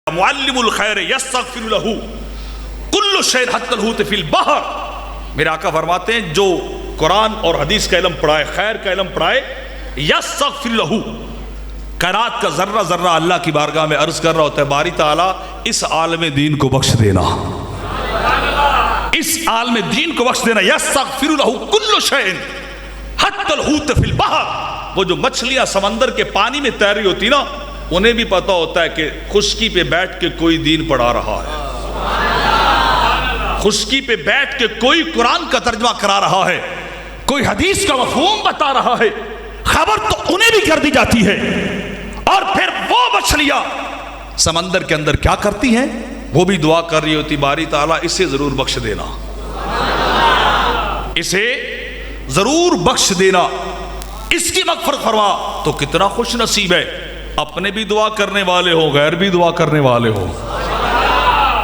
معلم الخیر یستغفر لہ کل شیء حتی الحوت فی البحر. میرے آقا فرماتے ہیں جو قرآن اور حدیث کا علم پڑھائے، خیر کا علم پڑھائے، یستغفر لہ، کائنات کا ذرہ ذرہ اللہ کی بارگاہ میں عرض کر رہا ہوتا ہے باری تعالیٰ اس عالم دین کو بخش دینا، اس عالم دین کو بخش دینا. یستغفر لہ کل شیء حتی الحوت فی البحر. وہ جو مچھلیاں سمندر کے پانی میں تیر رہی ہوتی نا، انہیں بھی پتا ہوتا ہے کہ خشکی پہ بیٹھ کے کوئی دین پڑھا رہا ہے، خشکی پہ بیٹھ کے کوئی قرآن کا ترجمہ کرا رہا ہے، کوئی حدیث کا مفہوم بتا رہا ہے. خبر تو انہیں بھی کر دی جاتی ہے. اور پھر وہ مچھلیاں سمندر کے اندر کیا کرتی ہیں؟ وہ بھی دعا کر رہی ہوتی باری تعالیٰ اسے ضرور بخش دینا، اسے ضرور بخش دینا، اس کی مغفرت فرما. تو کتنا خوش نصیب ہے، اپنے بھی دعا کرنے والے ہو، غیر بھی دعا کرنے والے ہو.